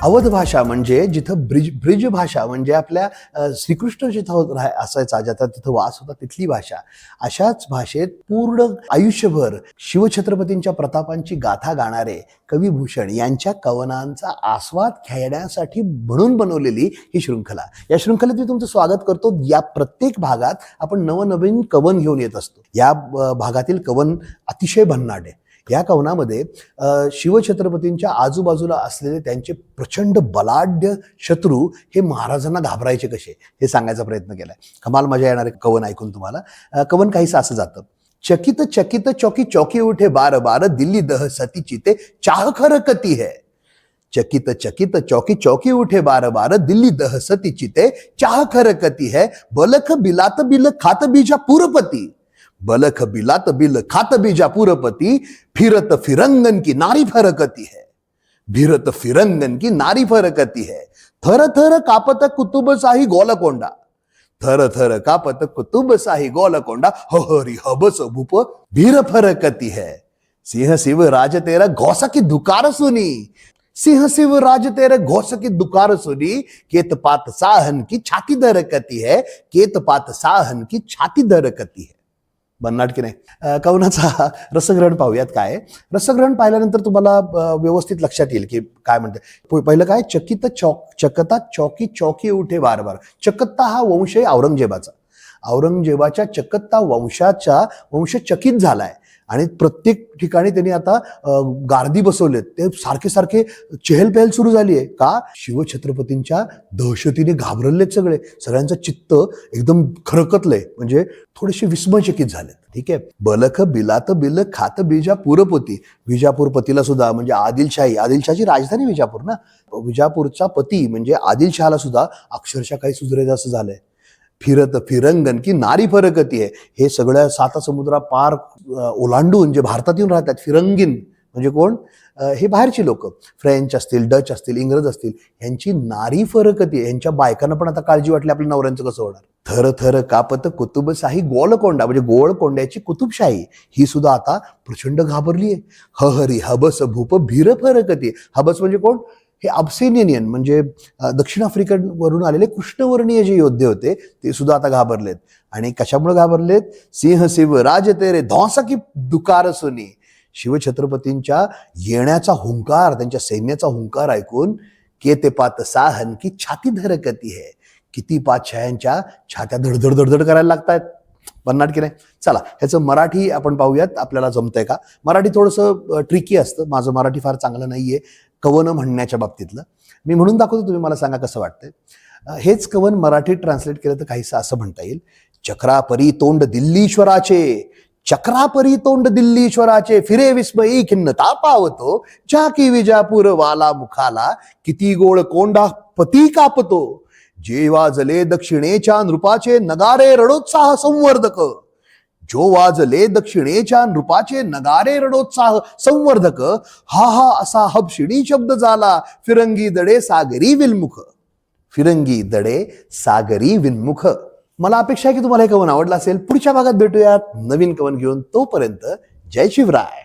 अवध भाषा म्हणजे जिथं ब्रिज भाषा म्हणजे आपल्या श्रीकृष्ण जिथं असायचा, ज्याचा तिथं वास होता तिथली भाषा. अशाच भाषेत पूर्ण आयुष्यभर शिवछत्रपतींच्या प्रतापांची गाथा गाणारे कविभूषण यांच्या कवनांचा आस्वाद घेण्यासाठी म्हणून बनवलेली ही शृंखला. या शृंखलेत मी तुमचं स्वागत करतो. या प्रत्येक भागात आपण नवनवीन कवन घेऊन येत असतो. या भागातील कवन अतिशय भन्नाट आहे. या कवनामध्ये शिवछत्रपतींच्या आजूबाजूला असलेले त्यांचे प्रचंड बलाढ्य शत्रू हे महाराजांना घाबरायचे कसे हे सांगायचा प्रयत्न केलाय. कमाल मजा येणारे कवन ऐकून तुम्हाला. कवन काहीसं असं जातं. चकित चकित चौकी चौकी उठे बार बार, दिल्ली दह सती चिते चाह खरकती है. चकित चकित चौकी चौकी उठे बार बार, दिल्ली दह सती चिते चाह खरकती है. बलख बिलात बिल खात बीजा पुरपती. बलख बिलात बिल खात बीजा पुरपती, फिरत फिरंगन की नारी फरकती है. फिरत फिरंगन की नारी फरकती है. थर थर कापत कुतुबशाही गोलकोंडा. थर थर कापत कुतुबशाही गोलकोंडा, हरी हबस भूप भीर फरकती है. सिंह शिव राज तेरा घोसा की दुकार सुनी. सिंह शिव राज तेरे घोष की दुकार सुनी, केत पात साहन की छाती दरकती है. केत पात साहन की छाती दरकती है. भन्नाट की नाही. कवनाचा रसग्रहण पाहूयात. काय रसग्रहण पाहिल्यानंतर तुम्हाला व्यवस्थित लक्षात येईल की काय म्हणते. पहिलं काय, चकित चकता चौकी चौकी उठे बार बार. चकत्ता हा वंश आहे औरंगजेबाचा. औरंगजेबाच्या चकत्ता वंश चकित झालाय आणि प्रत्येक ठिकाणी त्यांनी आता गार्दी बसवलेत. ते सारखे सारखे चेहलपहल सुरू झाली आहे. का? शिवछत्रपतींच्या दहशतीने घाबरलेत सगळे. सगळ्यांचं चित्त एकदम खरकतलंय, म्हणजे थोडेसे विस्मयचकित झालेत. ठीक आहे. बलख बिलात बिल खात बिजापूरपती. विजापूरपतीला सुद्धा म्हणजे आदिलशाही राजधानी विजापूर ना. विजापूरचा पती म्हणजे आदिलशहाला सुद्धा अक्षरशः काही सुधरेल असं झालंय. फिरत फिरंगन की नारी फरकती आहे. हे सगळ्या 7 समुद्रा पार ओलांडून जे भारतात येऊन राहतात फिरंगीन म्हणजे कोण? हे बाहेरची लोक, फ्रेंच असतील, डच असतील, इंग्रज असतील, यांची नारी फरकती आहे. यांच्या बायकांना पण आता काळजी वाटली आपल्या नवऱ्यांचं कसं होणार. थर थर कापत कुतुबशाही गोलकोंडा म्हणजे गोलकोंड्याची कुतुबशाही ही सुद्धा आता प्रचंड घाबरली आहे. हरी हबस भूप भीर फरकती. हबस म्हणजे कोण? हे अब्सिनियन म्हणजे दक्षिण आफ्रिकेवरून आलेले कृष्णवर्णीय जे योद्धे होते ते सुद्धा आता घाबरलेत. आणि कशामुळे घाबरलेत? सिंह शिव राज तेरे धौसा की दुकार सुनी. शिवछत्रपतींच्या येण्याचा हुंकार, त्यांच्या सैन्याचा हुंकार ऐकून केते पात साहन की छाती धरकती है. किती पातशाह्यांच्या छात्या धडधड धडधड करायला लागतायत. भन्नाट की नाही. चला ह्याचं मराठी आपण पाहूयात. आपल्याला जमतंय का? मराठी थोडंसं ट्रिकी असतं. माझं मराठी फार चांगलं नाहीये कवन म्हणण्याच्या बाबतीतलं. मी म्हणून दाखवतो, तुम्ही मला सांगा कसं वाटतंय. हेच कवन मराठीत ट्रान्सलेट केलं तर काहीसं असं म्हणता येईल. चक्रापरी तोंड दिल्लीश्वराचे. चक्रापरी तोंड दिल्लीश्वराचे, फिरे विस्मयी खिन्नता पावतो. ज्या की विजापूर वाला मुखाला, किती गोळ कोंडा पती कापतो. जे वाजले दक्षिणेच्या नृपाचे, नगारे रणोत्साह संवर्धक. जो वाजले दक्षिणेच्या नृपाचे, नगारे रणोत्साह संवर्धक. हा हा असा हबशिणी शब्द झाला, फिरंगी दडे सागरी विन्मुख. फिरंगी दडे सागरी विन्मुख. मला अपेक्षा आहे की तुम्हाला हे कवन आवडलं असेल. पुढच्या भागात भेटूयात नवीन कवन घेऊन. तोपर्यंत जय शिवराय.